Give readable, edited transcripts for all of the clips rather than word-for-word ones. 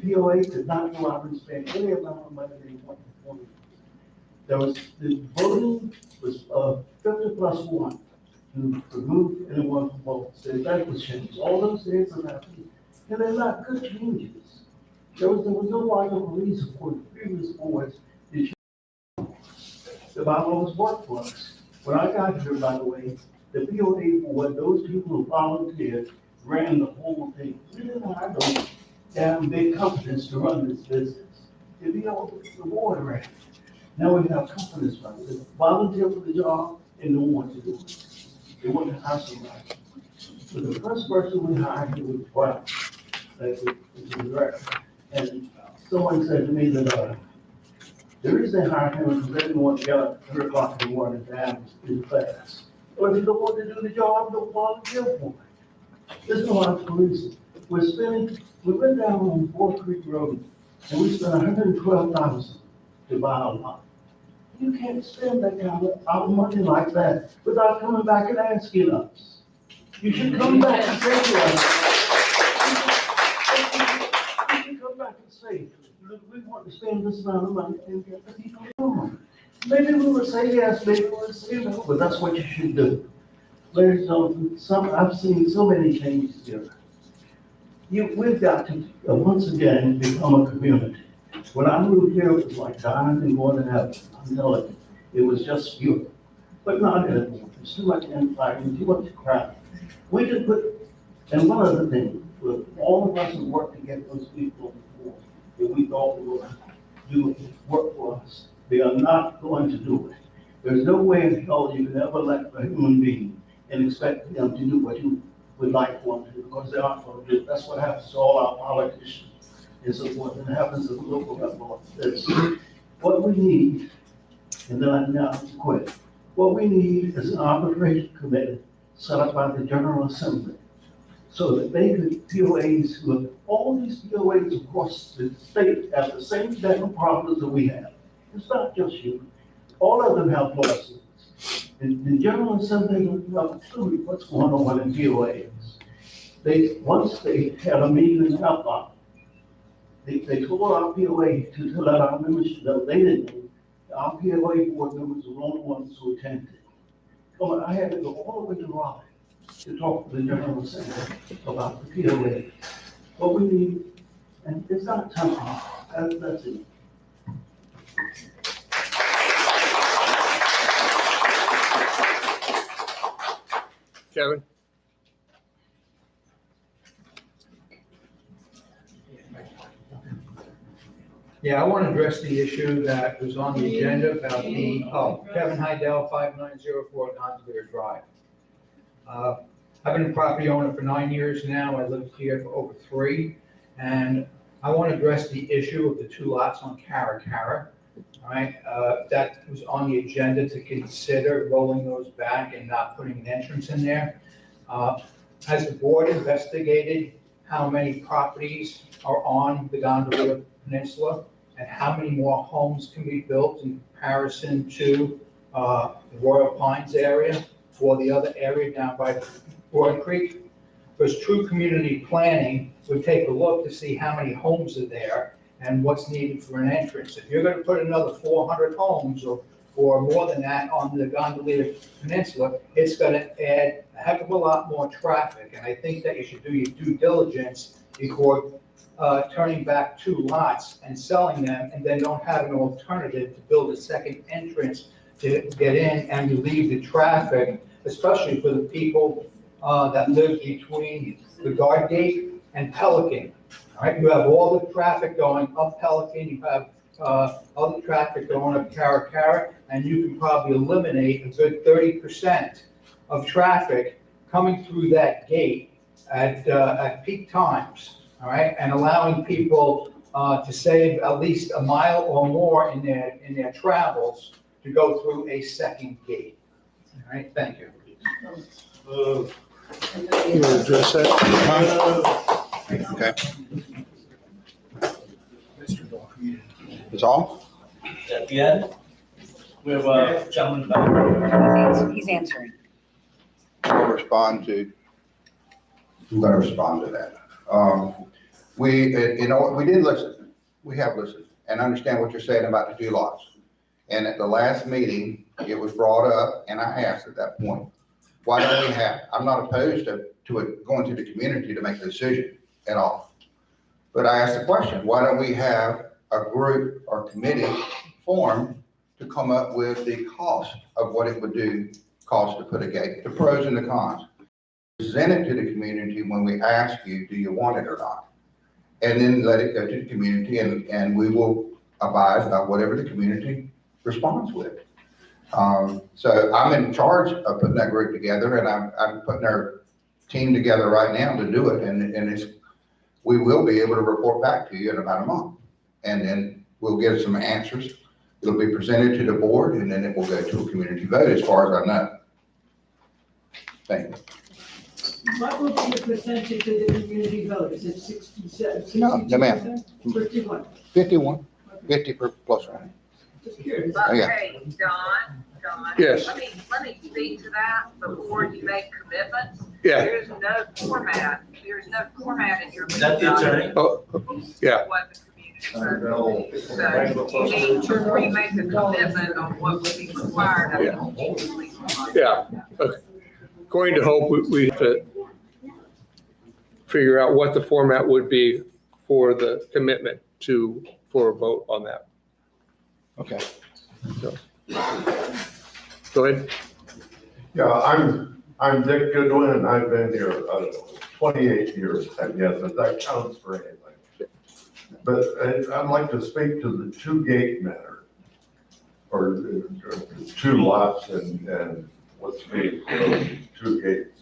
POA could not go out and spend any amount of money they wanted. There was, the voting was 50+1 to remove anyone from votes. And that was changed. All those things have happened, and they're not good changes. There was no logical reason for the previous boards to change the bylaws work for us. When I got here, by the way, the POA board, those people who volunteered, ran the whole thing. We didn't hire those damn big companies to run this business. The board ran. Now we have companies that volunteer for the job and don't want to do it. They want to hire somebody. So the first person we hired was Brown, that's the director. And someone said to me that the reason they hired him is because they didn't want to get up at 3 o'clock in the morning to have his class. Or if you don't want to do the job, don't volunteer for it. There's no other reason. We went down on Fort Creek Road and we spent $112,000 to buy a lot. You can't spend that kind of money like that without coming back and asking us. You should come back and say to us, you should come back and say, look, we want to spend this amount of money and get the people on. Maybe we would say yes, maybe we would say no, but that's what you should do. Ladies and gentlemen, I've seen so many changes here. We've got to, once again, become a community. When I moved here, it was like dying and going to heaven. I'm telling you, it was just pure. But not anymore. There's too much infighting, too much crap. We can put, and one other thing, for all of us who work to get those people before, that we thought would do work for us, they are not going to do it. There's no way in hell you can ever elect a human being and expect them to do what you would like for them to do, because they aren't going to do it. That's what happens to all our politicians and so forth, and it happens at the local level. It's what we need, and then I now quit. What we need is an arbitration committee set up by the General Assembly so that they could, POAs, all these POAs across the state have the same damn problems that we have. It's not just you. All of them have lawsuits. The General Assembly doesn't have a clue what's going on in POAs. Once they had a meeting in Alpha, they told our POA to let our members know they didn't know. Our POA board members were the only ones who attended. But I had to go all the way to Raleigh to talk to the General Assembly about the POA. What we need, and it's not time, that's it. Kevin? Yeah, I want to address the issue that was on the agenda about Kevin Hydell, 5904 Gondolier Drive. I've been a property owner for 9 years now. I lived here for over 3. And I want to address the issue of the 2 lots on Cara. All right, that was on the agenda to consider rolling those back and not putting an entrance in there. Has the board investigated how many properties are on the Gondolier Peninsula and how many more homes can be built in comparison to the Royal Pines area or the other area down by Broad Creek? Because true community planning would take a look to see how many homes are there and what's needed for an entrance. If you're going to put another 400 homes or more than that on the Gondolier Peninsula, it's going to add a heck of a lot more traffic. And I think that you should do your due diligence before turning back 2 lots and selling them, and then don't have an alternative to build a second entrance to get in and relieve the traffic, especially for the people that live between the Guard Gate and Pelican. All right, you have all the traffic going up Pelican, you have other traffic going up Cara, and you can probably eliminate a good 30% of traffic coming through that gate at peak times. All right, and allowing people to save at least a mile or more in their travels to go through a second gate. All right, thank you. You want to address that? Okay. That's all? At the end, we have a gentleman back. He's answering. I'm going to respond to that. We, we did listen. We have listened and understand what you're saying about the two lots. And at the last meeting, it was brought up, and I asked at that point, why don't we have, I'm not opposed to it going to the community to make the decision at all. But I asked the question, why don't we have a group or committee formed to come up with the cost of what it would cost to put a gate, the pros and the cons. Present it to the community when we ask you, do you want it or not? And then let it go to the community, and we will abide by whatever the community responds with. So I'm in charge of putting that group together, and I'm putting our team together right now to do it. And we will be able to report back to you in about a month. And then we'll get some answers. It'll be presented to the board, and then it will go to a community vote as far as I know. Thank you. What will be the percentage of the community vote? Is it 67, No, 62%? no, ma'am. 51? 51, 50 per plus one. Just curious. Oh, yeah. Okay, Don, Yes. let me speak to that before you make commitments. Yeah. There's no format in your. Is that the attorney? Oh, yeah. What the community votes. So you need, before you make a commitment on what would be required, I think you need to please. Yeah. Okay. Going to hope we have to figure out what the format would be for the commitment for a vote on that. Okay. Go ahead. Yeah, I'm Dick Goodwin, and I've been here, I don't know, 28 years, I guess, if that counts for anything. But I'd like to speak to the two gate matter, or the two lots and what's being proposed, two gates.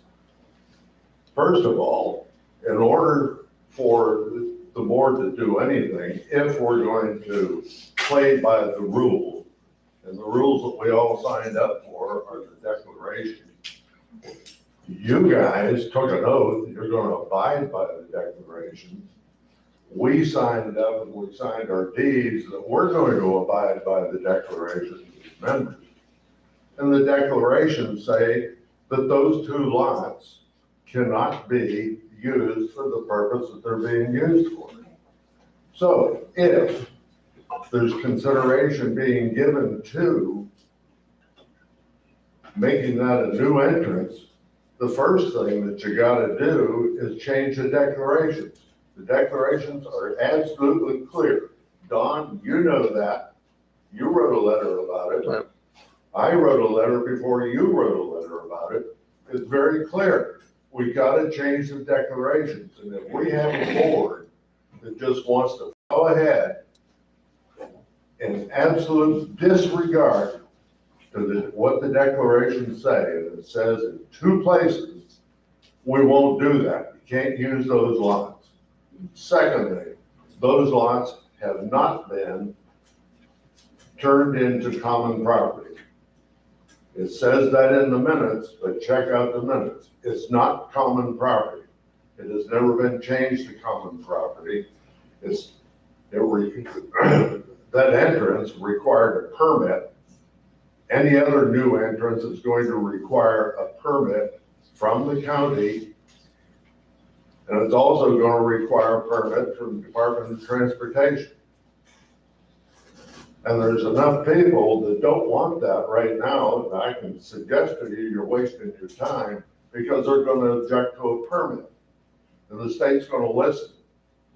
First of all, in order for the board to do anything, if we're going to play by the rules, and the rules that we all signed up for are the declaration. You guys took an oath, you're gonna abide by the declarations. We signed up and we signed our deeds that we're going to abide by the declarations as members. And the declarations say that those two lots cannot be used for the purpose that they're being used for. So if there's consideration being given to making that a new entrance, the first thing that you gotta do is change the declarations. The declarations are absolutely clear. Don, you know that. You wrote a letter about it. Right. I wrote a letter before you wrote a letter about it. It's very clear. We gotta change the declarations. And if we have a board that just wants to go ahead in absolute disregard to what the declarations say, and it says in two places, we won't do that. You can't use those lots. Secondly, those lots have not been turned into common property. It says that in the minutes, but check out the minutes. It's not common property. It has never been changed to common property. That entrance required a permit. Any other new entrance is going to require a permit from the county. And it's also going to require a permit from the Department of Transportation. And there's enough people that don't want that right now, and I can suggest to you, you're wasting your time because they're going to object to a permit. And the state's going to listen,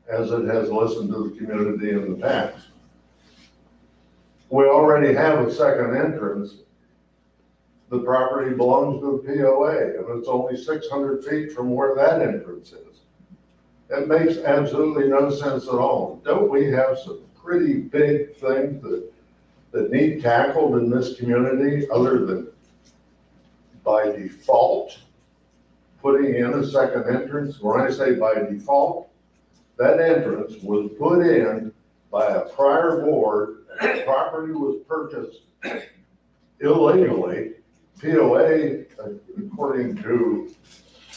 as it has listened to the community in the past. We already have a second entrance. The property belongs to the POA, and it's only 600 feet from where that entrance is. It makes absolutely no sense at all. Don't we have some pretty big things that need tackled in this community other than by default putting in a second entrance? When I say by default, that entrance was put in by a prior board. Property was purchased illegally. POA, according to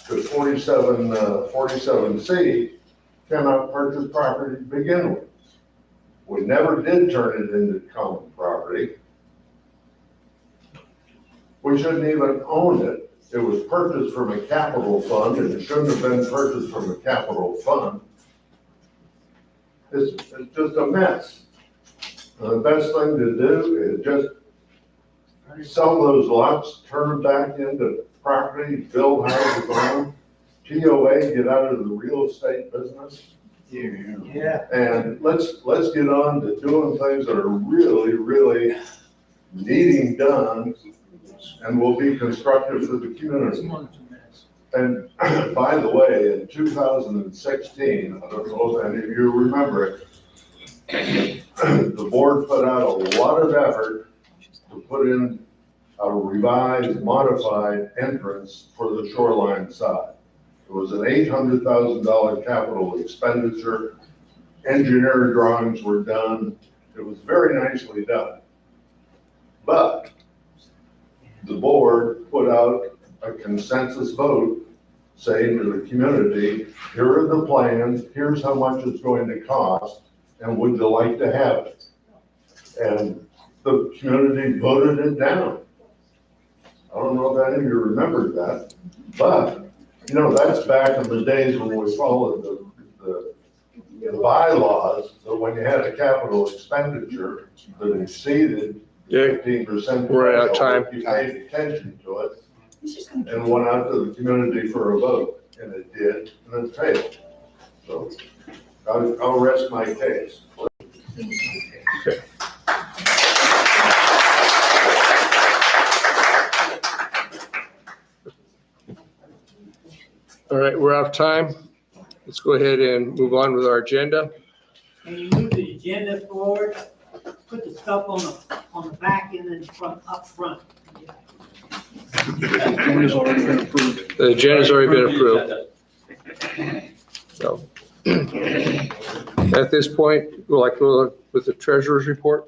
47C, cannot purchase property to begin with. We never did turn it into common property. We shouldn't even own it. It was purchased from a capital fund, and it shouldn't have been purchased from a capital fund. It's just a mess. The best thing to do is just sell those lots, turn them back into property, build houses on them. TOA, get out of the real estate business. Yeah. And let's get on to doing things that are really, really needing done and will be constructive for the community. And by the way, in 2016, I don't know if any of you remember it, the board put out a lot of effort to put in a revised, modified entrance for the shoreline side. It was an $800,000 capital expenditure. Engineer drawings were done. It was very nicely done. But the board put out a consensus vote saying to the community, here are the plans, here's how much it's going to cost, and would you like to have it? And the community voted it down. I don't know if any of you remembered that, but you know, that's back in the days when we followed the bylaws, that when you had a capital expenditure that exceeded 15%. We're out of time. You paid attention to it and went out to the community for a vote, and it did, and it failed. So I'll rest my case. Okay. All right, we're out of time. Let's go ahead and move on with our agenda. Can you move the agenda forward? Put the stuff on the back and then up front. The agenda's already been approved. So at this point, we'd like to go with the treasurer's report.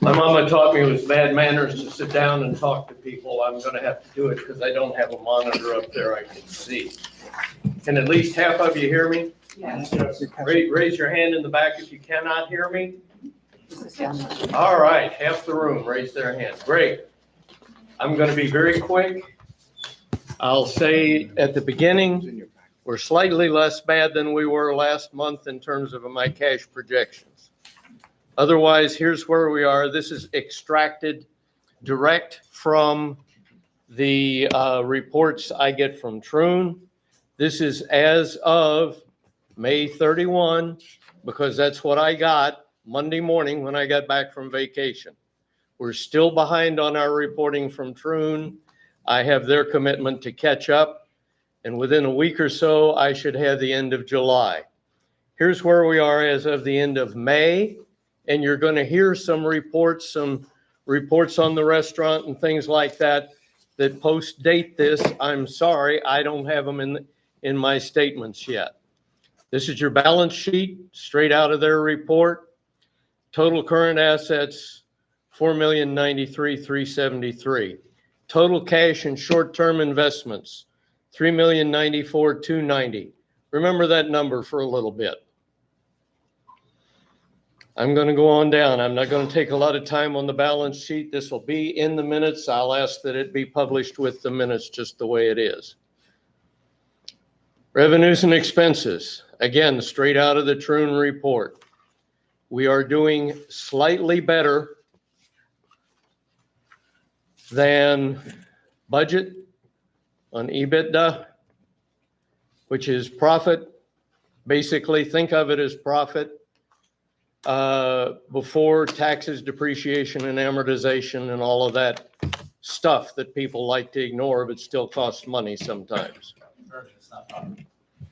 My mama taught me it was bad manners to sit down and talk to people. I'm gonna have to do it because I don't have a monitor up there I can see. Can at least half of you hear me? Yes. Raise your hand in the back if you cannot hear me. All right, half the room raise their hand. Great. I'm gonna be very quick. I'll say at the beginning, we're slightly less bad than we were last month in terms of my cash projections. Otherwise, here's where we are. This is extracted direct from the reports I get from Troon. This is as of May 31, because that's what I got Monday morning when I got back from vacation. We're still behind on our reporting from Troon. I have their commitment to catch up, and within a week or so, I should have the end of July. Here's where we are as of the end of May. And you're going to hear some reports on the restaurant and things like that post date this. I'm sorry, I don't have them in my statements yet. This is your balance sheet straight out of their report. Total current assets, $4,093,373. Total cash and short-term investments, $3,094,290. Remember that number for a little bit. I'm going to go on down. I'm not going to take a lot of time on the balance sheet. This will be in the minutes. I'll ask that it be published with the minutes just the way it is. Revenues and expenses, again, straight out of the Troon report. We are doing slightly better than budget on EBITDA, which is profit. Basically, think of it as profit before taxes, depreciation, and amortization, and all of that stuff that people like to ignore, but still costs money sometimes.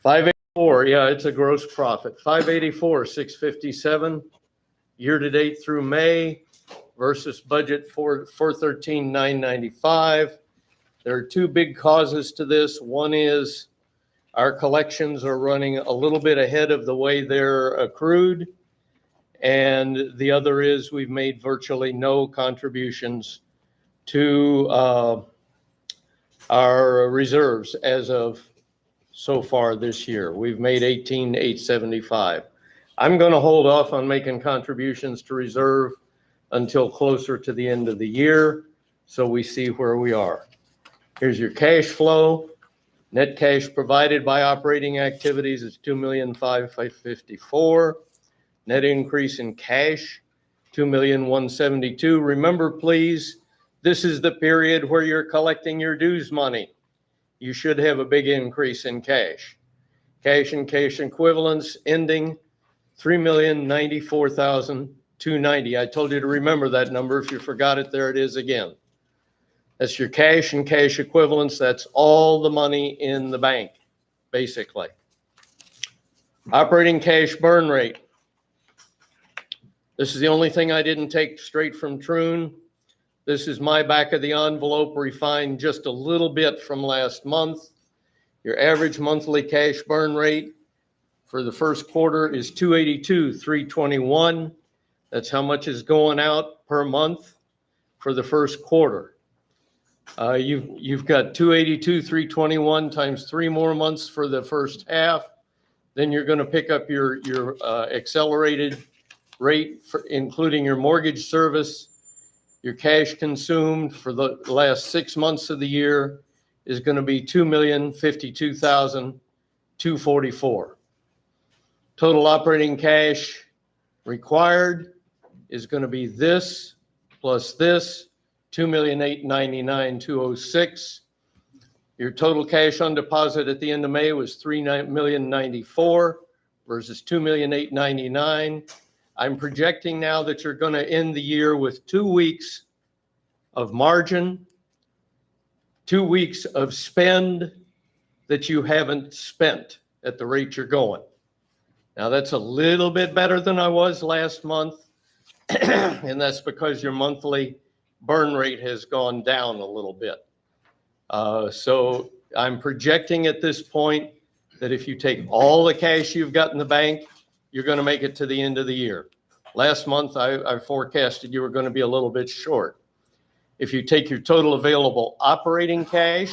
584, yeah, it's a gross profit. 584, 657, year-to-date through May versus budget for 413, 995. There are two big causes to this. One is our collections are running a little bit ahead of the way they're accrued. And the other is we've made virtually no contributions to our reserves as of so far this year. We've made 18,875. I'm going to hold off on making contributions to reserve until closer to the end of the year. so we see where we are. Here's your cash flow. Net cash provided by operating activities is $2,554,000. Net increase in cash, $2,172,000. Remember, please, this is the period where you're collecting your dues money. You should have a big increase in cash. Cash and cash equivalents ending $3,094,290. I told you to remember that number. If you forgot it, there it is again. That's your cash and cash equivalents. That's all the money in the bank, basically. Operating cash burn rate. This is the only thing I didn't take straight from Troon. This is my back of the envelope refined just a little bit from last month. Your average monthly cash burn rate for the first quarter is $282,321. That's how much is going out per month for the first quarter. You've got $282,321 times 3 more months for the first half. Then you're going to pick up your accelerated rate, including your mortgage service. Your cash consumed for the last 6 months of the year is going to be $2,052,244. Total operating cash required is going to be this plus this, $2,899,206. Your total cash on deposit at the end of May was $3,094,000 versus $2,899,000. I'm projecting now that you're going to end the year with 2 weeks of margin, 2 weeks of spend that you haven't spent at the rate you're going. Now that's a little bit better than I was last month, and that's because your monthly burn rate has gone down a little bit. So I'm projecting at this point that if you take all the cash you've got in the bank, you're going to make it to the end of the year. Last month, I forecasted you were going to be a little bit short. If you take your total available operating cash,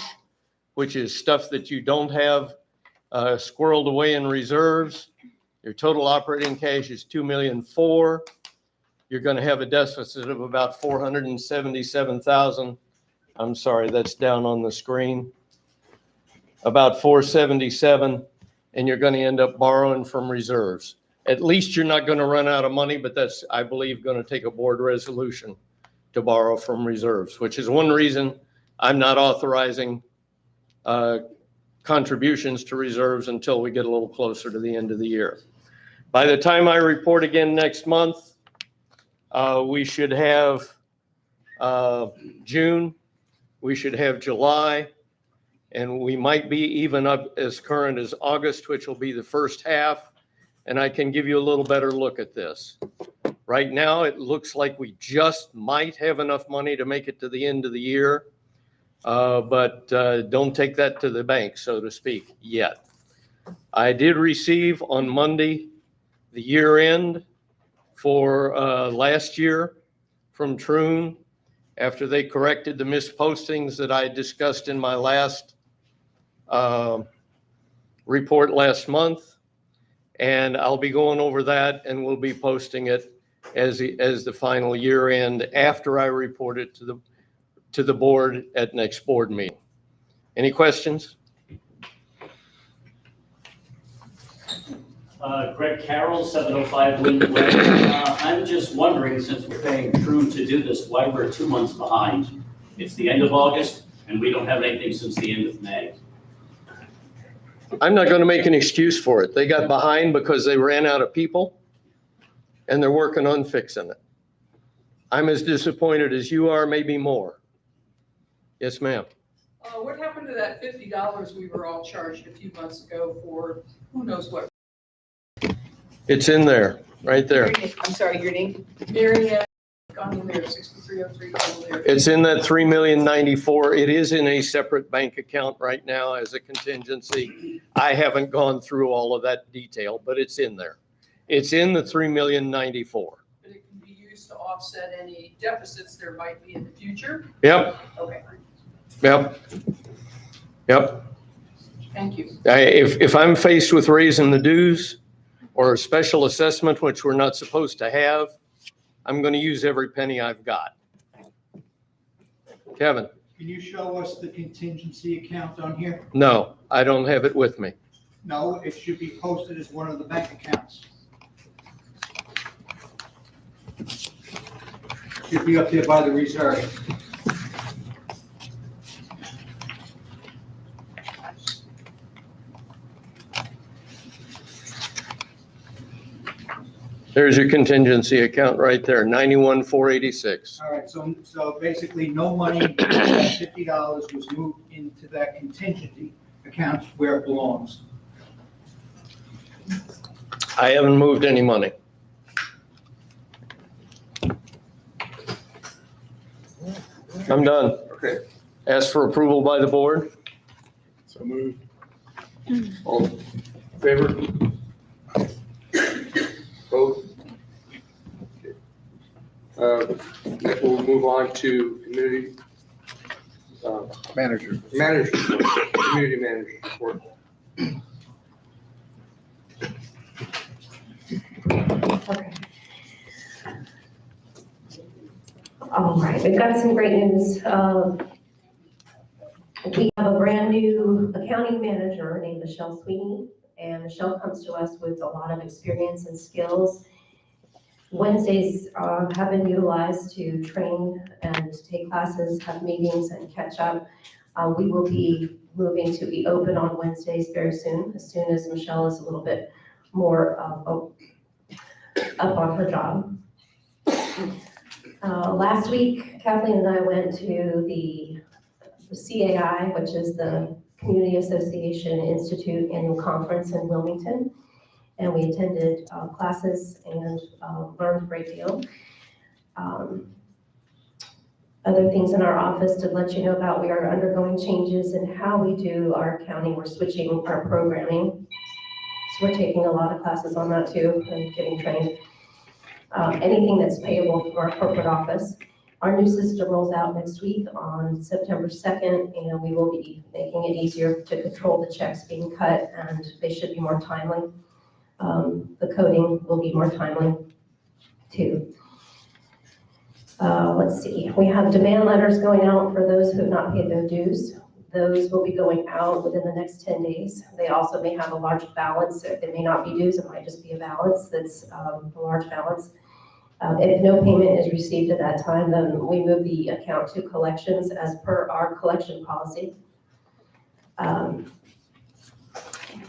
which is stuff that you don't have squirreled away in reserves, your total operating cash is $2,004,000. You're going to have a deficit of about $477,000. I'm sorry, that's down on the screen. About $477,000, and you're going to end up borrowing from reserves. At least you're not going to run out of money, but that's, I believe, going to take a board resolution to borrow from reserves, which is one reason I'm not authorizing contributions to reserves until we get a little closer to the end of the year. By the time I report again next month, we should have June, we should have July, and we might be even up as current as August, which will be the first half, and I can give you a little better look at this. Right now, it looks like we just might have enough money to make it to the end of the year, but don't take that to the bank, so to speak, yet. I did receive on Monday the year end for last year from Troon after they corrected the mispostings that I discussed in my last report last month. And I'll be going over that, and we'll be posting it as the final year end after I report it to the board at next board meeting. Any questions? Greg Carroll, 705 Linden Way. I'm just wondering, since we're paying True to do this, why we're 2 months behind. It's the end of August, and we don't have anything since the end of May. I'm not going to make an excuse for it. They got behind because they ran out of people, and they're working on fixing it. I'm as disappointed as you are, maybe more. Yes, ma'am. What happened to that $50 we were all charged a few months ago for who knows what? It's in there, right there. I'm sorry, your name? Mary Ann, gone in there, 6303. It's in that $3,094,000. It is in a separate bank account right now as a contingency. I haven't gone through all of that detail, but it's in there. It's in the $3,094,000. And it can be used to offset any deficits there might be in the future? Yep. Okay, Yep. Yep. thank you. If I'm faced with raising the dues or a special assessment, which we're not supposed to have, I'm going to use every penny I've got. Kevin? Can you show us the contingency account on here? No, I don't have it with me. No, it should be posted as one of the bank accounts. Should be up there by the reserve. There's your contingency account right there, 91,486. All right, so basically no money, $50 was moved into that contingency account where it belongs. I haven't moved any money. I'm done. Okay. Ask for approval by the board. So moved. All in favor? Both? Next we'll move on to community. Manager. Manager, report. Community manager report. Okay. All right, we've got some great news. We have a brand new accounting manager named Michelle Sweeney, and Michelle comes to us with a lot of experience and skills. Wednesdays have been utilized to train and take classes, have meetings, and catch up. We will be moving to be open on Wednesdays very soon as Michelle is a little bit more up on her job. Last week, Kathleen and I went to the CAI, which is the Community Association Institute Annual Conference in Wilmington. And we attended classes and learned a great deal. Other things in our office to let you know about, we are undergoing changes in how we do our accounting. We're switching our programming. So we're taking a lot of classes on that too and getting trained. Anything that's payable from our corporate office. Our new system rolls out next week on September 2nd, and we will be making it easier to control the checks being cut, and they should be more timely. The coding will be more timely too. Let's see, we have demand letters going out for those who have not paid their dues. Those will be going out within the next 10 days. They also may have a large balance. It may not be dues, it might just be a balance that's a large balance. If no payment is received at that time, then we move the account to collections as per our collection policy.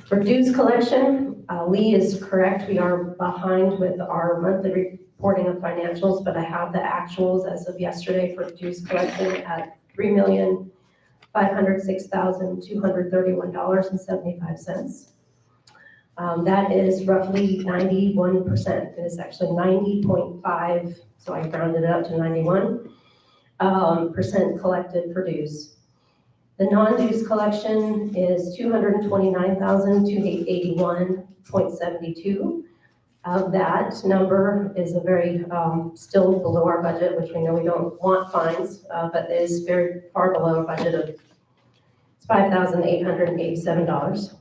For dues collection, Lee is correct. We are behind with our monthly reporting of financials, but I have the actuals as of yesterday for dues collection at $3,506,231.75. That is roughly 91%. It is actually 90.5, so I rounded it up to 91% collected for dues. The non-dues collection is $229,281.72. Of that number is a very, still below our budget, which we know we don't want fines, but is very far below our budget of $5,887.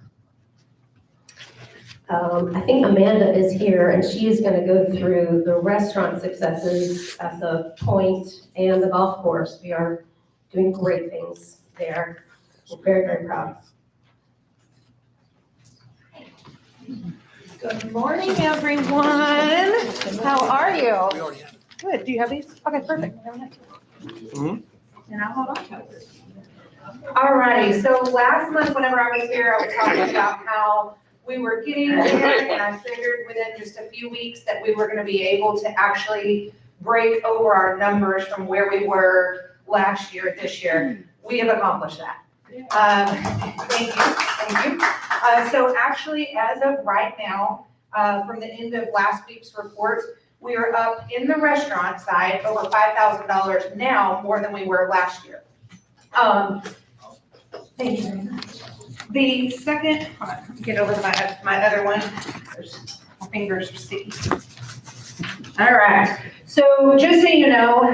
I think Amanda is here, and she is going to go through the restaurant successes at the Point and the golf course. We are doing great things there. We're very, very proud. Good morning, everyone. How are you? Good. Do you have these? Okay, perfect. And I'll hold on to it. All righty. So last month, whenever I was here, I was talking about how we were getting there, and I figured within just a few weeks that we were going to be able to actually break over our numbers from where we were last year, this year. We have accomplished that. Thank you. So actually, as of right now, from the end of last week's report, we are up in the restaurant side over $5,000 now, more than we were last year. Thank you very much. The second, hold on, get over to my other one. My fingers are sticky. All right. So just so you know,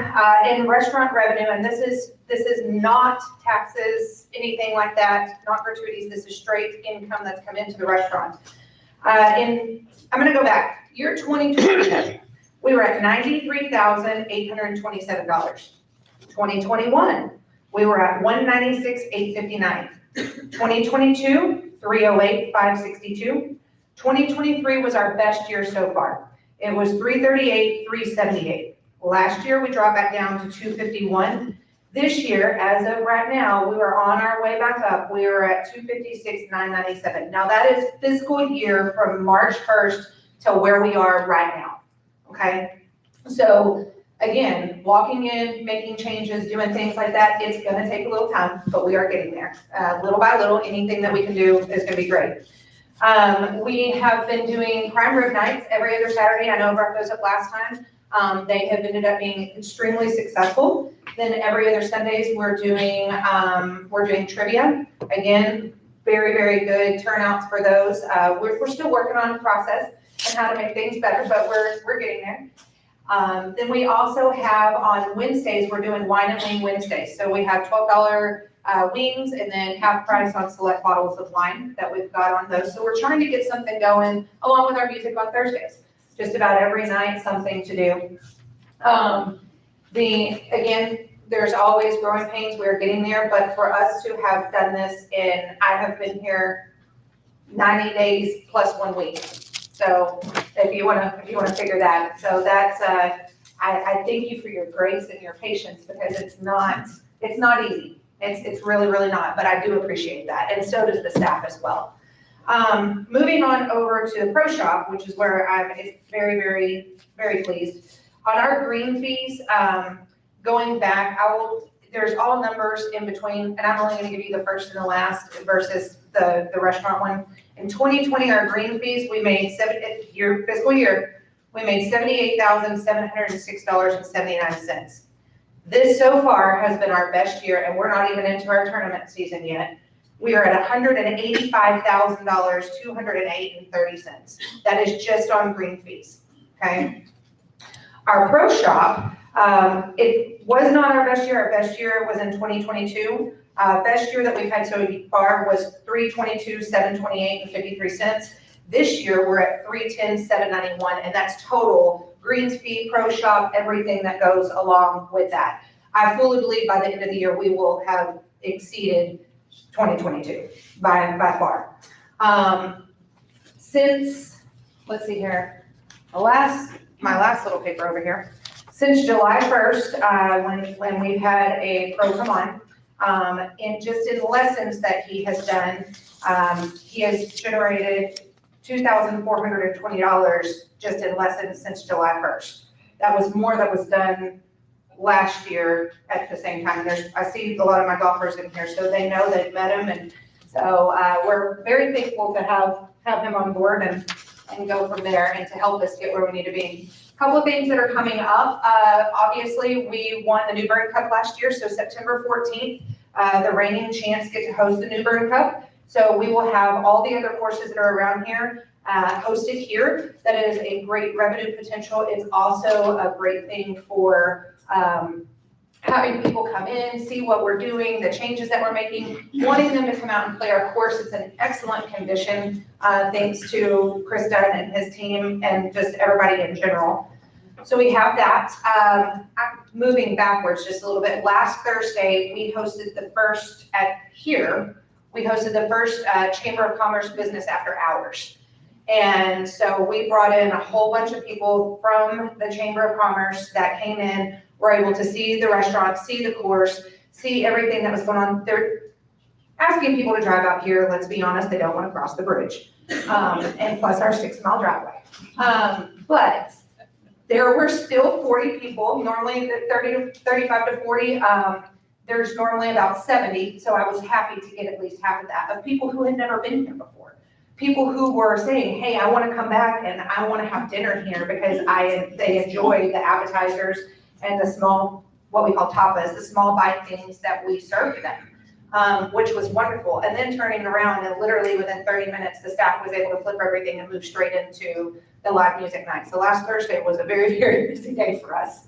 in restaurant revenue, and this is not taxes, anything like that, not gratuities. This is straight income that's come into the restaurant. I'm going to go back. Year 2020, we were at $93,827. 2021, we were at 196,859. 2022, 308,562. 2023 was our best year so far. It was 338,378. Last year, we dropped back down to 251. This year, as of right now, we were on our way back up. We were at 256,997. Now that is fiscal year from March 1st to where we are right now, okay? So again, walking in, making changes, doing things like that, it's gonna take a little time, but we are getting there. Little by little, anything that we can do is gonna be great. We have been doing crime rib nights every other Saturday. I know I brought those up last time. They have ended up being extremely successful. Then every other Sundays, we're doing trivia. Again, very, very good turnouts for those. We're still working on the process and how to make things better, but we're getting there. Then we also have on Wednesdays, we're doing wine and wing Wednesdays. So we have $12 wings and then half price on select bottles of wine that we've got on those. So we're trying to get something going along with our music on Thursdays. Just about every night, something to do. Again, there's always growing pains. We're getting there, but for us to have done this I have been here 90 days plus 1 week. So if you wanna figure that. So that's, I thank you for your grace and your patience because it's not easy. It's really, really not, but I do appreciate that. And so does the staff as well. Moving on over to the pro shop, which is where I'm very, very, very pleased. On our green fees, going back, there's all numbers in between, and I'm only gonna give you the first and the last versus the restaurant one. In 2020, our green fees, we made fiscal year, we made $78,706.79. This so far has been our best year, and we're not even into our tournament season yet. We are at $185,208.30. That is just on green fees, okay? Our pro shop, it was not our best year. Our best year was in 2022. Best year that we've had so far was $322,728.53. This year, we're at $310,791, and that's total greens fee, pro shop, everything that goes along with that. I fully believe by the end of the year, we will have exceeded 2022 by far. Since, let's see here, my last little paper over here. Since July 1st, when we've had a pro come on, and just in lessons that he has done, he has generated $2,420 just in lessons since July 1st. That was more that was done last year at the same time. And I see a lot of my golfers in here, so they know they've met him. And so we're very thankful to have him on board and go from there and to help us get where we need to be. A couple of things that are coming up. Obviously, we won the Newburgh Cup last year, so September 14th, the reigning champs get to host the Newburgh Cup. So we will have all the other courses that are around here hosted here. That is a great revenue potential. It's also a great thing for having people come in, see what we're doing, the changes that we're making, wanting them to come out and play our course. It's an excellent condition, thanks to Chris Dunn and his team and just everybody in general. So we have that. Moving backwards just a little bit, last Thursday, we hosted the first Chamber of Commerce Business After Hours. And so we brought in a whole bunch of people from the Chamber of Commerce that came in, were able to see the restaurant, see the course, see everything that was going on. They're asking people to drive out here. Let's be honest, they don't want to cross the bridge. And plus our 6-mile driveway. But there were still 40 people, normally 35 to 40. There's normally about 70. So I was happy to get at least half of that, of people who had never been here before. People who were saying, hey, I want to come back and I want to have dinner here because they enjoy the appetizers and the small, what we call tapas, the small bite things that we served them, which was wonderful. And then turning around and literally within 30 minutes, the staff was able to flip everything and move straight into the live music night. So last Thursday was a very, very busy day for us.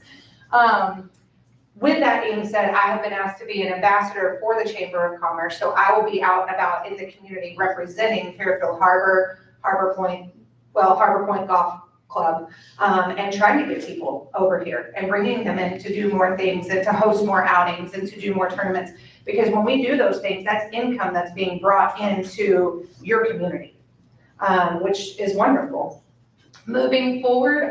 With that being said, I have been asked to be an ambassador for the Chamber of Commerce. So I will be out and about in the community representing Fairfield Harbor, Harbor Point Golf club, and trying to get people over here and bringing them in to do more things and to host more outings and to do more tournaments. Because when we do those things, that's income that's being brought into your community, which is wonderful. Moving forward,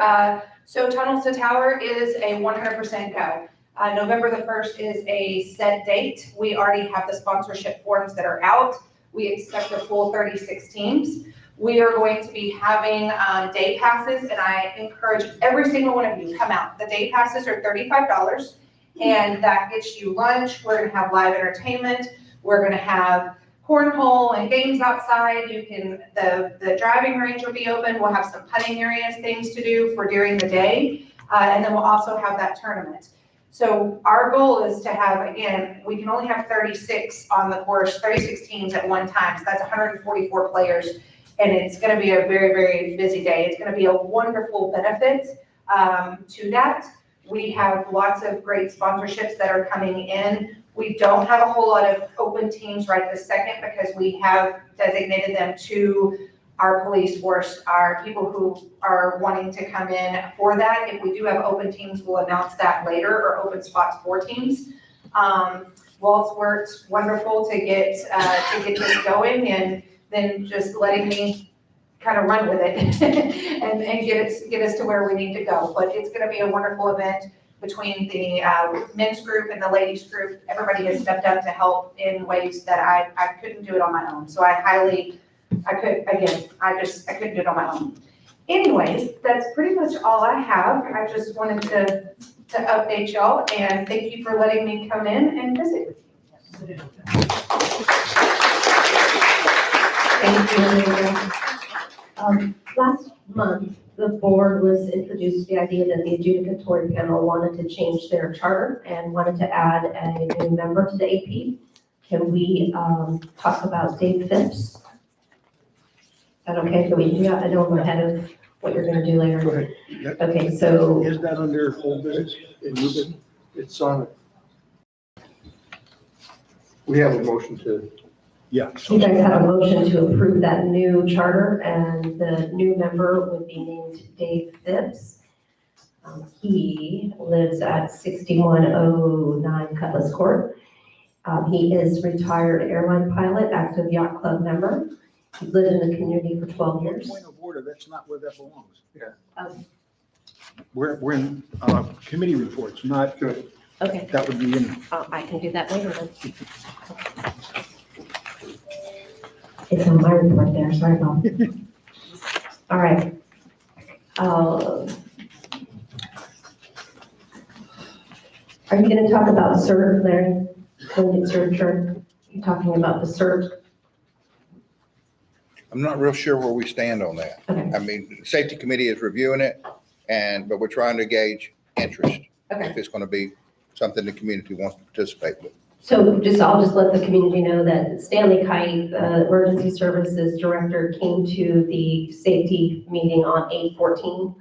so Tunnels to Tower is a 100% go. November the 1st is a set date. We already have the sponsorship forms that are out. We expect a full 36 teams. We are going to be having day passes, and I encourage every single one of you to come out. The day passes are $35, and that gets you lunch. We're gonna have live entertainment. We're gonna have cornhole and games outside. You can, the driving range will be open. We'll have some putting areas, things to do for during the day. And then we'll also have that tournament. So our goal is to have, again, we can only have 36 on the course, 36 teams at one time. So that's 144 players. And it's gonna be a very, very busy day. It's gonna be a wonderful benefit to that. We have lots of great sponsorships that are coming in. We don't have a whole lot of open teams right this second because we have designated them to our police force, our people who are wanting to come in for that. If we do have open teams, we'll announce that later, or open spots for teams. Walt's worked wonderful to get this going, and then just letting me kind of run with it and get us to where we need to go. But it's gonna be a wonderful event between the men's group and the ladies group. Everybody has stepped up to help in ways that I couldn't do it on my own. So I couldn't do it on my own. Anyways, that's pretty much all I have. I just wanted to update y'all, and thank you for letting me come in and visit with you. Thank you. Last month, the board was introduced to the idea that the adjudicatory panel wanted to change their charter and wanted to add a new member to the AP. Can we talk about Dave Phipps? Is that okay? Can we do that? I know I'm ahead of what you're gonna do later. Go ahead. Okay, so Is that under whole business? It's on. We have a motion to. Yeah. you guys have a motion to approve that new charter, and the new member would be named Dave Phipps. He lives at 6109 Cutlass Court. He is retired airline pilot, active yacht club member. He's lived in the community for 12 years. Point of order, that's not where that belongs. Yeah. We're in committee reports, not, Okay, that would be in. I can do that later then. It's on my report there, sorry about that. All right. Are you gonna talk about CERT, Larry? When it's your turn, you're talking about the CERT? I'm not real sure where we stand on that. Okay. I mean, the safety committee is reviewing it, but we're trying to gauge interest. Okay. If it's going to be something the community wants to participate with. So I'll just let the community know that Stanley Kite, the Emergency Services Director, came to the safety meeting on 8/14.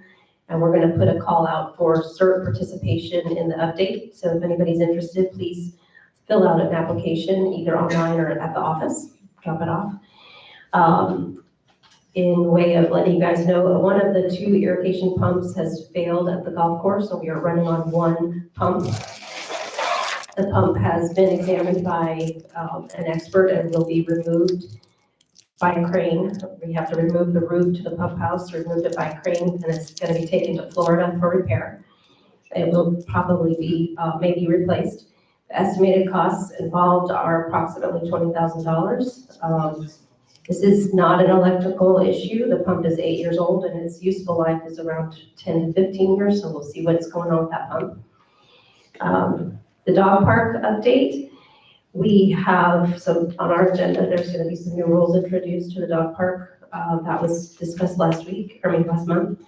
And we're gonna put a call out for CERT participation in the update. So if anybody's interested, please fill out an application either online or at the office, drop it off. In way of letting you guys know, one of the 2 irrigation pumps has failed at the golf course, so we are running on 1 pump. The pump has been examined by an expert and will be removed by crane. We have to remove the roof to the pump house, remove it by crane, and it's gonna be taken to Florida for repair. It will probably be maybe replaced. The estimated costs involved are approximately $20,000. This is not an electrical issue. The pump is 8 years old and its useful life is around 10 to 15 years, so we'll see what's going on with that pump. The dog park update, we have some, on our agenda, there's gonna be some new rules introduced to the dog park. That was discussed last month.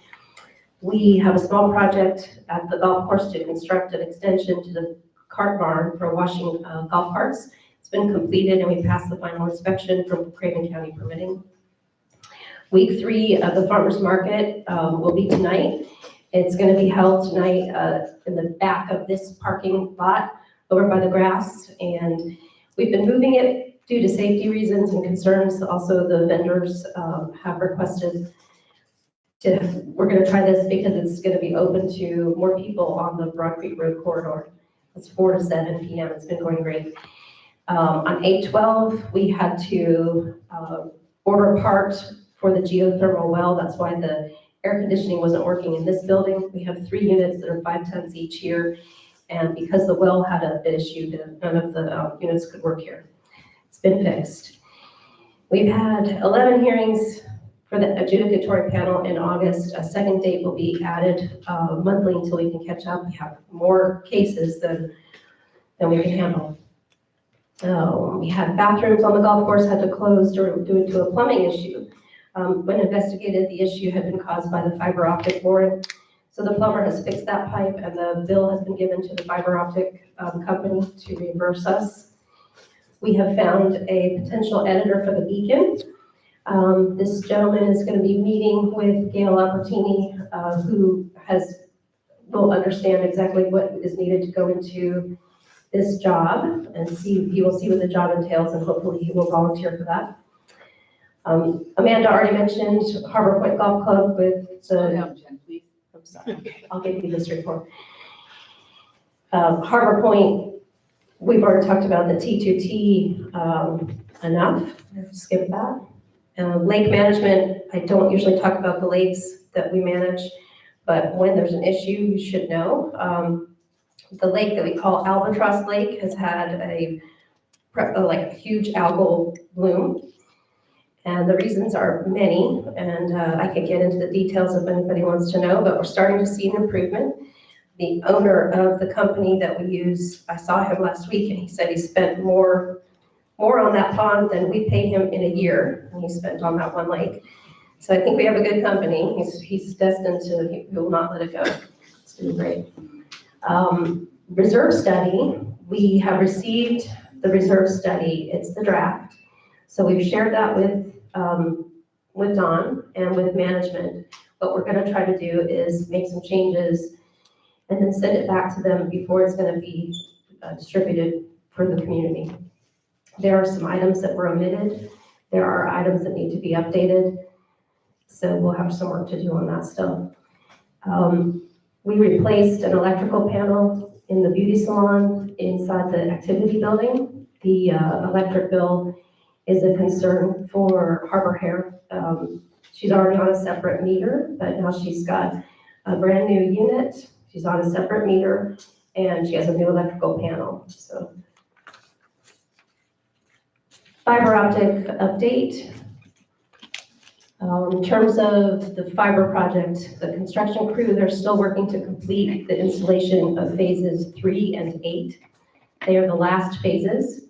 We have a small project at the golf course to construct an extension to the cart barn for washing golf carts. It's been completed and we passed the final inspection from Craven County Permitting. Week 3 of the farmer's market will be tonight. It's gonna be held tonight in the back of this parking lot over by the grass. And we've been moving it due to safety reasons and concerns. Also, the vendors have requested we're gonna try this because it's gonna be open to more people on the Broad Creek Road corridor. It's 4 to 7 p.m. It's been going great. On 8/12, we had to order a part for the geothermal well. That's why the air conditioning wasn't working in this building. We have 3 units that are 5 tons each here. And because the well had an issue, none of the units could work here. It's been fixed. We've had 11 hearings for the adjudicatory panel in August. A second date will be added monthly until we can catch up. We have more cases than we can handle. We had bathrooms on the golf course had to close due to a plumbing issue. When investigated, the issue had been caused by the fiber optic board. So the plumber has fixed that pipe and the bill has been given to the fiber optic company to reimburse us. We have found a potential editor for the beacon. This gentleman is going to be meeting with Gail Albertini, who will understand exactly what is needed to go into this job and he will see what the job entails and hopefully he will volunteer for that. Amanda already mentioned Harbor Point Golf Club with Slow the, down, Jen, please. I'm sorry, I'll give you this report. Harbor Point, we've already talked about the T2T enough, skip that. Lake management, I don't usually talk about the lakes that we manage, but when there's an issue, you should know. The lake that we call Albatross Lake has had a huge algal bloom. And the reasons are many, and I could get into the details if anybody wants to know, but we're starting to see an improvement. The owner of the company that we use, I saw him last week and he said he spent more on that pond than we paid him in a year, and he spent on that one lake. So I think we have a good company. He's destined to, he will not let it go. It's doing great. Reserve study, we have received the reserve study. It's the draft. So we've shared that with Don and with management. What we're going to try to do is make some changes and then send it back to them before it's going to be distributed for the community. There are some items that were omitted. There are items that need to be updated. So we'll have some work to do on that still. We replaced an electrical panel in the beauty salon inside the activity building. The electric bill is a concern for Harbor Hair. She's already on a separate meter, but now she's got a brand new unit. She's on a separate meter and she has a new electrical panel. So fiber optic update. In terms of the fiber project, the construction crew, they're still working to complete the installation of phases 3 and 8. They are the last phases.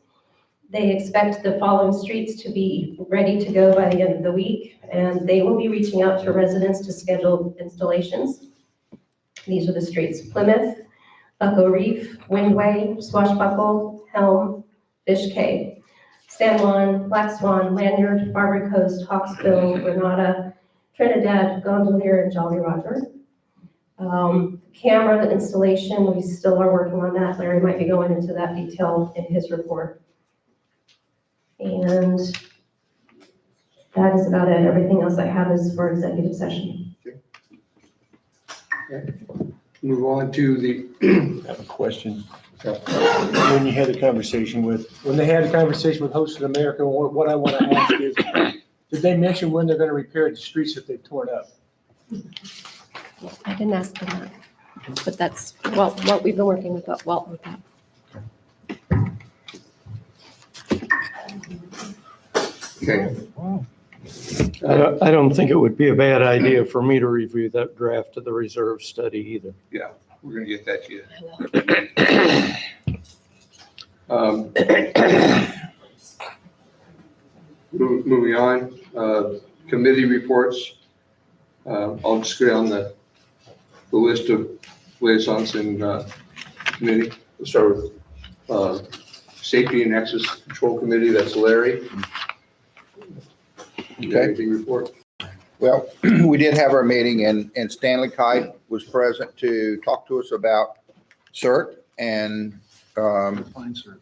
They expect the following streets to be ready to go by the end of the week, and they will be reaching out to residents to schedule installations. These are the streets: Plymouth, Bucko Reef, Windway, Swashbuckle, Helm, Fish Cay, San Juan, Black Swan, Lanyard, Barbary Coast, Hawksbill, Granada, Trinidad, Gondolier, and Jolly Roger. Camera installation, we still are working on that. Larry might be going into that detail in his report. And that is about it. Everything else I have is for executive session. Okay. Move on to the. I have a question. When you had the conversation when they had a conversation with Host of America, what I want to ask is, did they mention when they're going to repair the streets that they've torn up? I didn't ask them that, but that's what we've been working with Walt with that. Okay. I don't think it would be a bad idea for me to review that draft of the reserve study either. Yeah, we're gonna get that to you. Moving on, committee reports. I'll just go down the list of liaisons in committee. We'll start with Safety and Access Control Committee. That's Larry. You got anything to report? Well, we did have our meeting and Stanley Kite was present to talk to us about CERT and Fine, sir.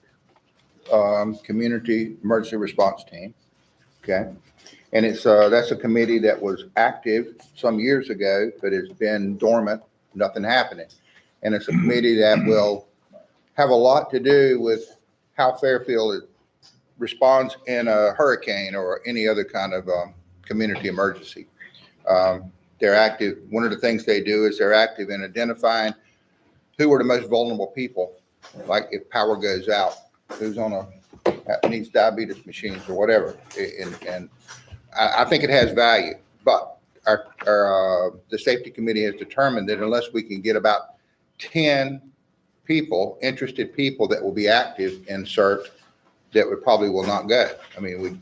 Community Emergency Response Team. Okay. And that's a committee that was active some years ago, but it's been dormant, nothing happening. And it's a committee that will have a lot to do with how Fairfield responds in a hurricane or any other kind of community emergency. They're active. One of the things they do is they're active in identifying who are the most vulnerable people, like if power goes out, who's needs diabetes machines or whatever. And I think it has value, but the safety committee has determined that unless we can get about 10 people, interested people that will be active in CERT, that probably will not go. I mean,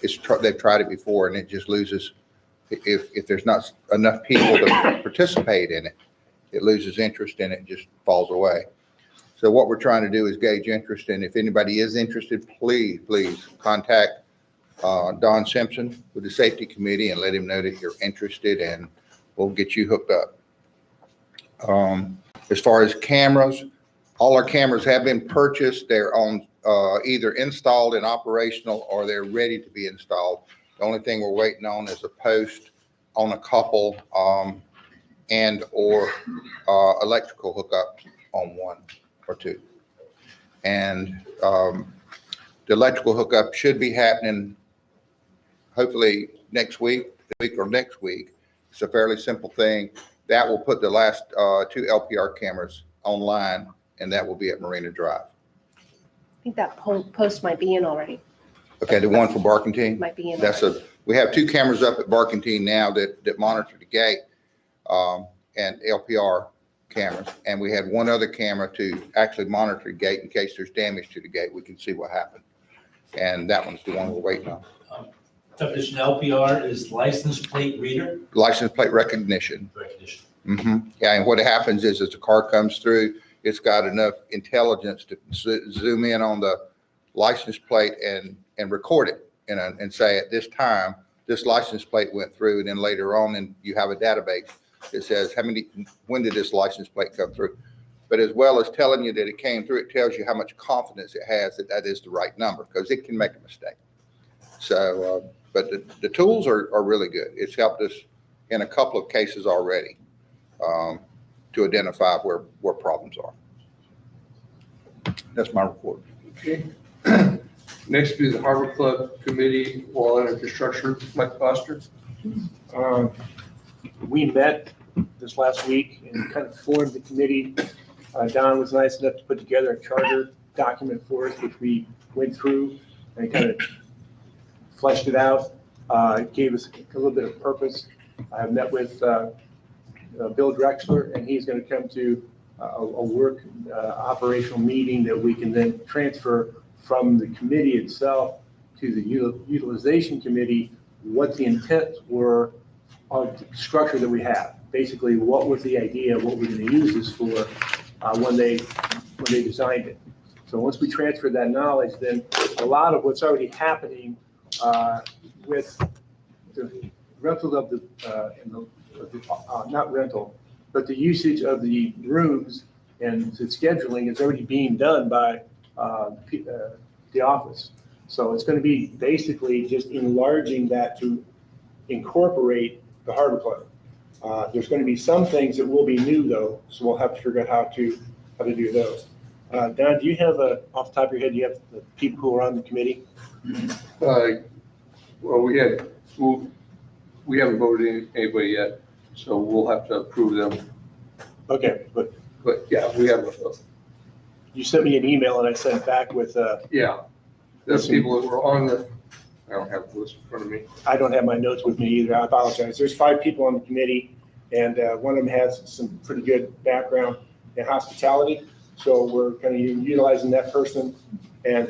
they've tried it before and it just loses. If there's not enough people to participate in it, it loses interest and it just falls away. So what we're trying to do is gauge interest, and if anybody is interested, please contact Don Simpson with the safety committee and let him know that you're interested, and we'll get you hooked up. As far as cameras, all our cameras have been purchased. They're on either installed and operational, or they're ready to be installed. The only thing we're waiting on is a post on a couple and or electrical hookup on one or two. And the electrical hookup should be happening hopefully next week or next week. It's a fairly simple thing. That will put the last 2 LPR cameras online, and that will be at Marina Drive. I think that post might be in already. Okay, the one for Barkentine? Might be in We have 2 cameras up at Barkentine now that monitor the gate and LPR cameras. And we had one other camera to actually monitor the gate in case there's damage to the gate. We can see what happened. And that one's the one we're waiting on. Definition LPR is license plate reader? License plate recognition. Yeah, and what happens is as the car comes through, it's got enough intelligence to zoom in on the license plate and record it and say at this time, this license plate went through, and then later on, and you have a database that says when did this license plate come through? But as well as telling you that it came through, it tells you how much confidence it has that that is the right number, because it can make a mistake. So, but the tools are really good. It's helped us in a couple of cases already to identify where problems are. That's my report. Okay. Next be the Harbor Club Committee, Wall and Infrastructure, Mike Foster. We met this last week and kind of formed the committee. Don was nice enough to put together a charter document for us, which we went through and kind of fleshed it out. It gave us a little bit of purpose. I have met with Bill Drexler, and he's going to come to a work operational meeting that we can then transfer from the committee itself to the utilization committee, what the intents were of the structure that we have. Basically, what was the idea, what we're going to use this for when they designed it. So once we transfer that knowledge, then a lot of what's already happening with the rental of not rental, but the usage of the rooms and the scheduling is already being done by the office. So it's going to be basically just enlarging that to incorporate the Harbor Club. There's going to be some things that will be new though, so we'll have to figure out how to do those. Don, do you have off the top of your head, do you have the people who are on the committee? Well, we haven't voted anybody yet, so we'll have to approve them. Okay, but yeah, we have. You sent me an email and I sent back with. Yeah, there's people that were on the. I don't have the list in front of me. I don't have my notes with me either. I apologize. There's 5 people on the committee, and one of them has some pretty good background in hospitality. So we're kind of utilizing that person. And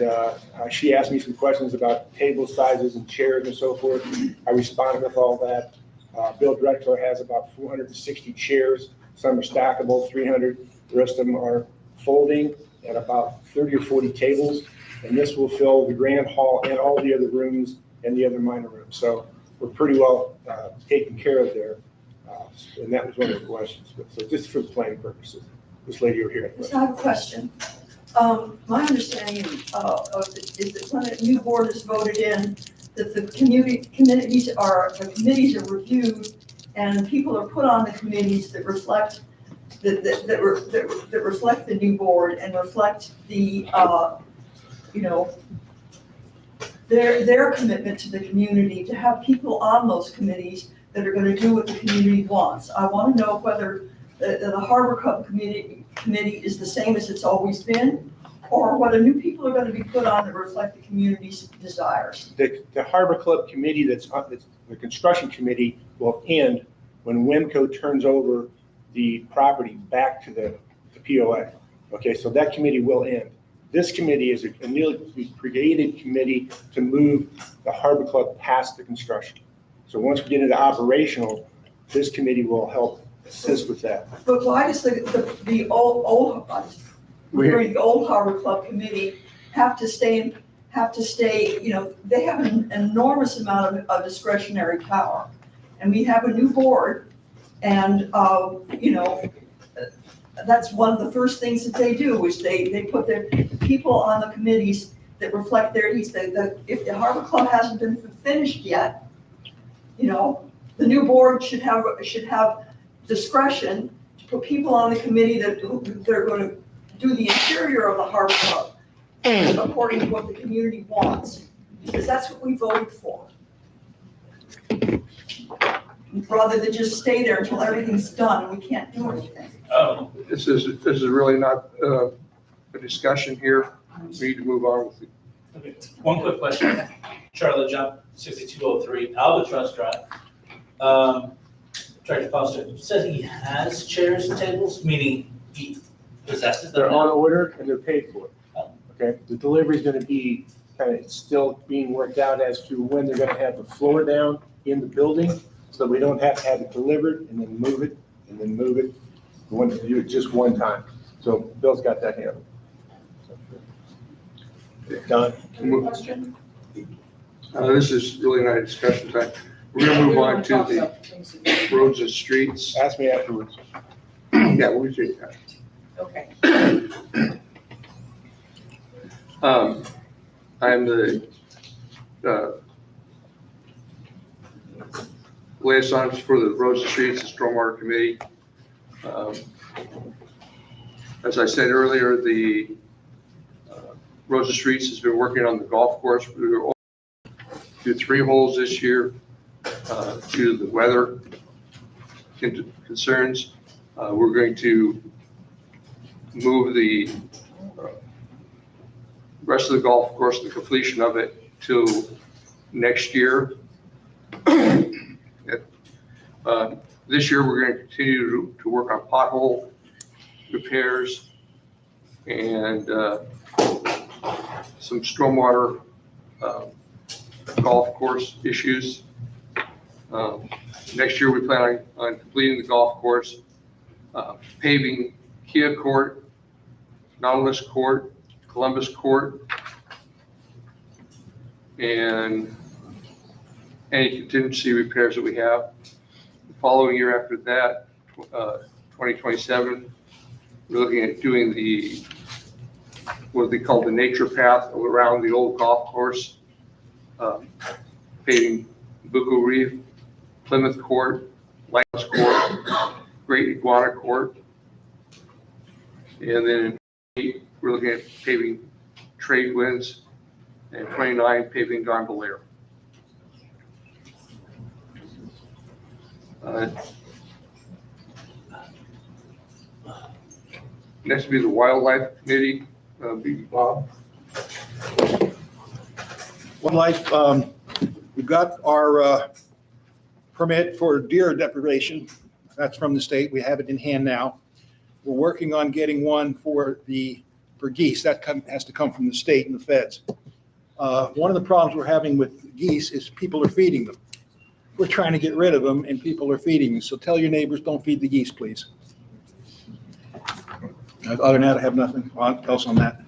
she asked me some questions about table sizes and chairs and so forth. I responded with all that. Bill Drexler has about 460 chairs. Some are stackable, 300. The rest of them are folding, and about 30 or 40 tables. And this will fill the grand hall and all the other rooms and the other minor rooms. So we're pretty well taken care of there. And that was one of the questions. So just for planning purposes, this lady over here. So I have a question. My understanding is that when a new board is voted in, that the committees are reviewed and people are put on the committees that reflect, that reflect the new board and reflect the, you know, their commitment to the community, to have people on those committees that are gonna do what the community wants. I wanna know whether the Harbor Club committee is the same as it's always been, or whether new people are gonna be put on that reflect the community's desires. The Harbor Club committee that's the construction committee will end when WEMCO turns over the property back to the POA. Okay, so that committee will end. This committee is a newly created committee to move the Harbor Club past the construction. So once we get into operational, this committee will help assist with that. But why does the old Harbor Club committee have to stay, you know, they have an enormous amount of discretionary power. And we have a new board and, you know, that's one of the first things that they do, is they put their people on the committees that reflect their needs. If the Harbor Club hasn't been finished yet, you know, the new board should have discretion to put people on the committee that are going to do the interior of the Harbor Club according to what the community wants, because that's what we voted for. Rather than just stay there until everything's done and we can't do anything. Oh. This is really not a discussion here. We need to move on with it. Okay, one quick question. Charlotte Jump, 6203 Albatross Drive. Director Foster says he has chairs and tables, meaning he possesses them. They're now? on order and they're paid for. Okay, the delivery is going to be kind of still being worked out as to when they're going to have the floor down in the building, so we don't have to have it delivered and then move it and then move it. We want to do it just one time. So Bill's got that handled. Done. Question? This is really not a discussion time. We're going to move on to the roads and streets. Ask me afterwards. Yeah, we'll do that. Okay. I'm the liaison for the roads and streets and stormwater committee. As I said earlier, the roads and streets has been working on the golf course. We were do 3 holes this year due to the weather concerns. We're going to move the rest of the golf course, the completion of it, till next year. This year, we're going to continue to work on pothole repairs and some stormwater golf course issues. Next year, we plan on completing the golf course, paving Kia Court, Nautilus Court, Columbus Court, and any contingency repairs that we have. The following year after that, 2027, we're looking at doing what they call the nature path around the old golf course, paving Bucco Reef, Plymouth Court, Lighthouse Court, Great Iguana Court, and then we're looking at paving Trade Winds, and 29 paving Don Belair. Next will be the Wildlife Committee, Bob. Wildlife, we've got our permit for deer deprivation. That's from the state. We have it in hand now. We're working on getting one for geese. That has to come from the state and the feds. One of the problems we're having with geese is people are feeding them. We're trying to get rid of them and people are feeding them. So tell your neighbors, don't feed the geese, please. Other than that, I have nothing else on that.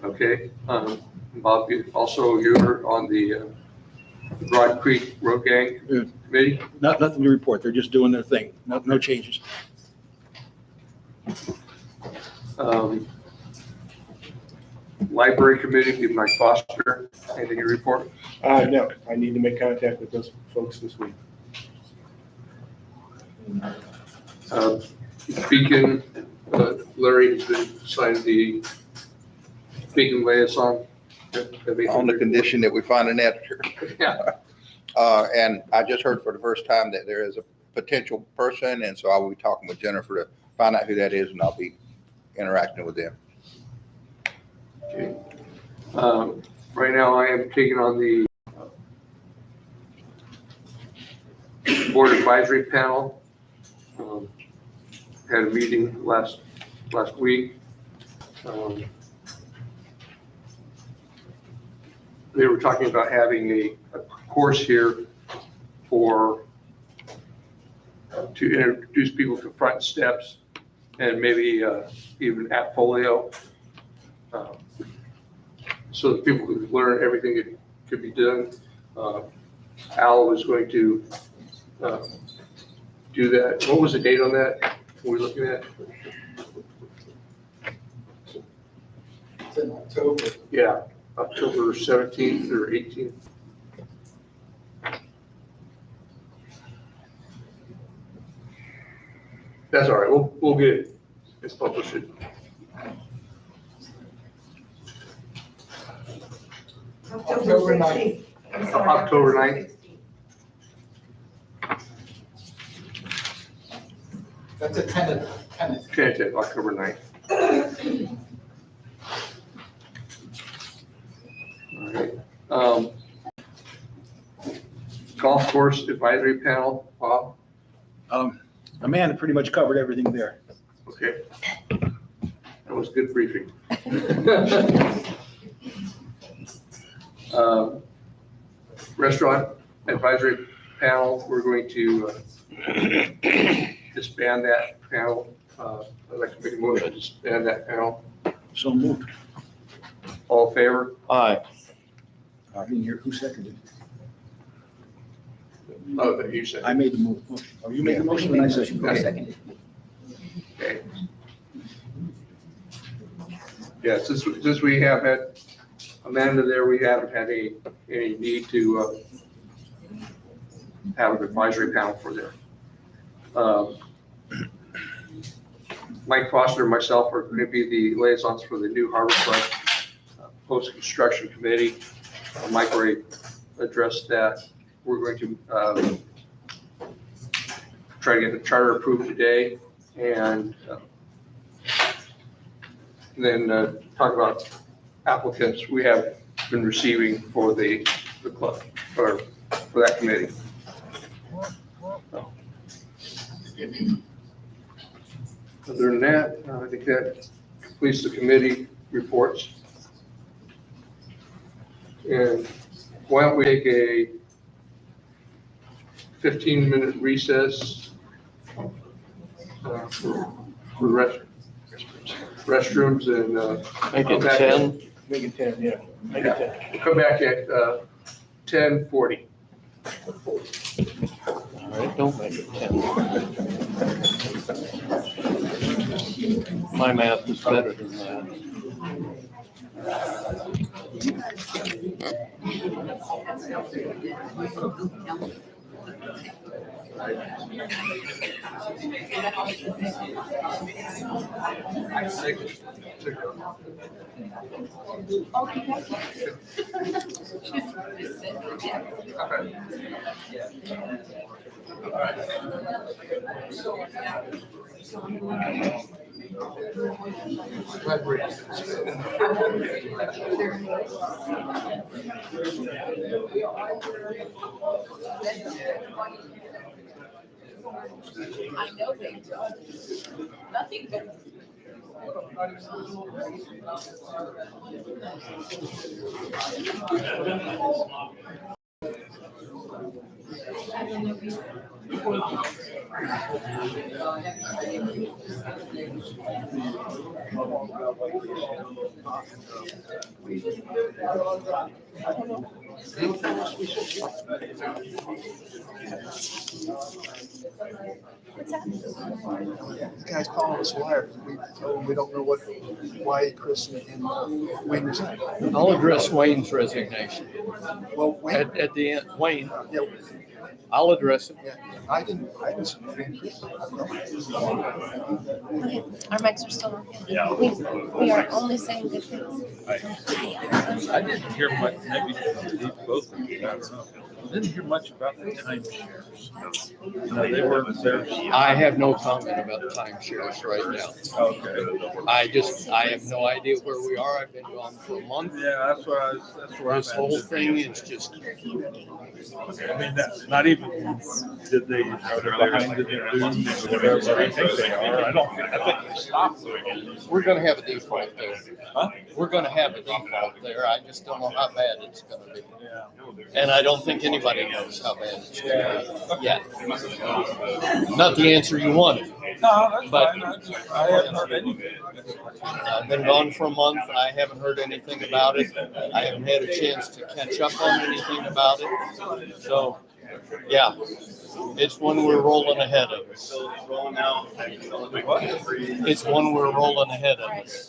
Okay. Bob, also you're on the Broad Creek Road Gang Committee? Nothing to report. They're just doing their thing. No changes. Library Committee, be Mike Foster. Anything to report? No, I need to make contact with those folks this week. Beacon, Larry has been signed the Beacon liaison. On the condition that we find an editor. Yeah. And I just heard for the first time that there is a potential person, and so I will be talking with Jennifer to find out who that is, and I'll be interacting with them. Okay. Right now, I am taking on the Board Advisory Panel. Had a meeting last week. They were talking about having a course here to introduce people to front steps and maybe even at folio. So that people could learn everything that could be done. Al was going to do that. What was the date on that? What were we looking at? It's in October. Yeah, October 17th or 18th. That's all right. We'll get it. It's published. October 9th. October 9th. That's a tentative. Tentative, October 9th. All right. Golf course advisory panel, Bob? Amanda pretty much covered everything there. Okay. That was good briefing. Restaurant advisory panel, we're going to disband that panel. I'd like to make a motion to disband that panel. So moved. All in favor? Aye. I didn't hear who seconded. Oh, that you said. I made the motion. Oh, you made the motion and I seconded. Okay. Yeah, since we have had Amanda there, we haven't had any need to have an advisory panel for there. Mike Foster and myself are going to be the liaisons for the new Harbor Front post-construction committee. Mike already addressed that. We're going to try to get the charter approved today and then talk about applicants we have been receiving for the club or for that committee. So. Other than that, I think that completes the committee reports. And why don't we take a 15-minute recess for restrooms and Make it 10. Make it 10, yeah. Make it 10. We'll come back at 10:40. All right, don't make it 10. My math is better than that. I know they don't. Nothing but. The guy's calling us liars. We told him we don't know why Chris and Wayne resigned. I'll address Wayne's resignation. Well, Wayne, At the end, Wayne, yeah, I'll address it. yeah, I didn't see Chris. Okay, our mics are still on. We are only saying good things. I didn't hear much, maybe both of you, I don't know. I didn't hear much about the timeshares. No, they weren't there. I have no comment about timeshares right now. Okay. I have no idea where we are. I've been gone for a month. Yeah, that's where I'm This at. whole thing is just, I mean, that's not even, are they behind the dues or whatever? I think they are. I think they stopped doing it. we're gonna have a default there. Huh? We're gonna have a default there. I just don't know how bad it's gonna be. Yeah. And I don't think anybody knows how bad it's gonna be yet. Not the answer you wanted. No, that's But- fine. I haven't heard anything. I've been gone for a month. I haven't heard anything about it. I haven't had a chance to catch up on anything about it. So, yeah, it's one we're rolling ahead of us. It's one we're rolling ahead of us.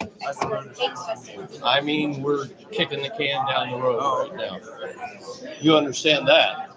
I mean, we're kicking the can down the road right now. You understand that?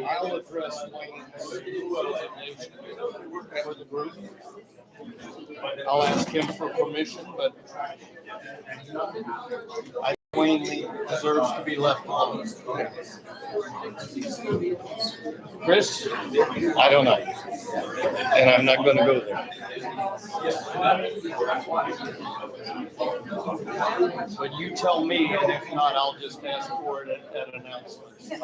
I'll address Wayne's resignation for the group. I'll ask him for permission, but I think Wayne deserves to be left alone. Chris, I don't know. And I'm not going to go there. But you tell me, and if not, I'll just ask for it at announcement time.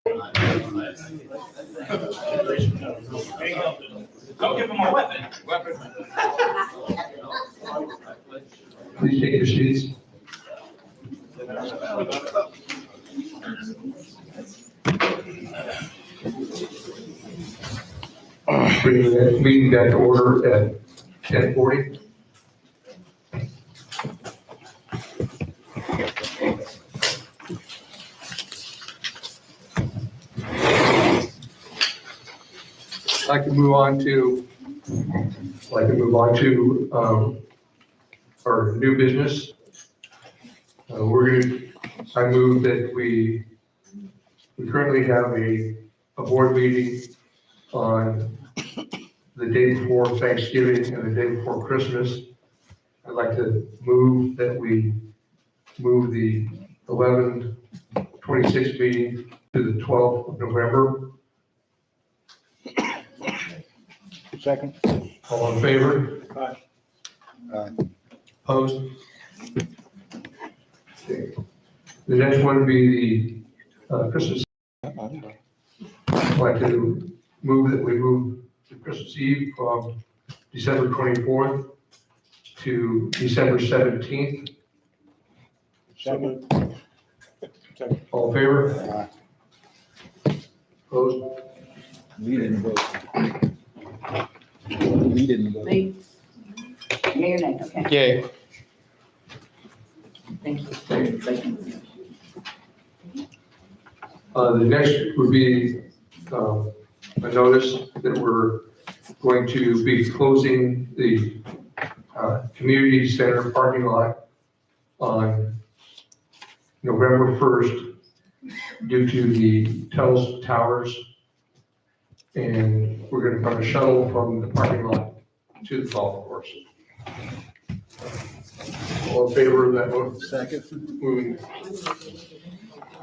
Don't give him a weapon. Please take your seats. Bring the meeting back to order at 10:40. I'd like to move on to our new business. I move that we currently have a board meeting on the day before Thanksgiving and the day before Christmas. I'd like to move that we move the 11/26 meeting to the 12th of November. Second. All in favor? Aye. Opposed? Okay. The next one would be the Christmas. I'd like to move that we move the Christmas Eve from December 24th to December 17th. Second. All in favor? Opposed? We didn't vote. We didn't vote. Me? Yea or nay, okay. Yay. Thank you. The next would be a notice that we're going to be closing the community center parking lot on November 1st due to the Telus towers. And we're going to run a shuttle from the parking lot to the golf course. All in favor of that vote? Second. Moving.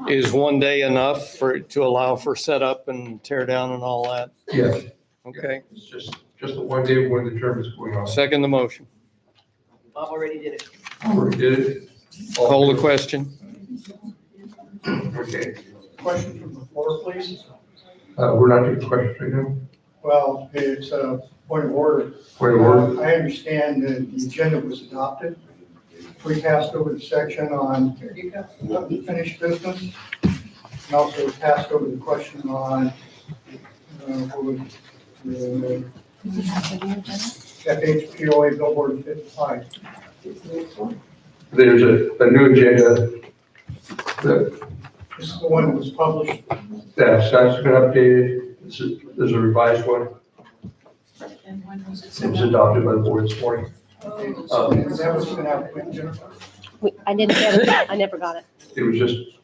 Is one day enough to allow for setup and tear down and all that? Yes. Okay. It's just the one day when the term is going on. Second the motion. Bob already did it. Already did it. Call the question. Okay. Question from the floor, please. We're not taking questions right now. Well, it's a point of order. Point of order. I understand that the agenda was adopted. We passed over the section on unfinished business, and also passed over the question on the FHPOA billboard 55. There's a new agenda that This is the one that was published. that's been updated. There's a revised one. It was adopted by the board this morning. Is that what's been out with Jennifer? I didn't get it. I never got it. It was just,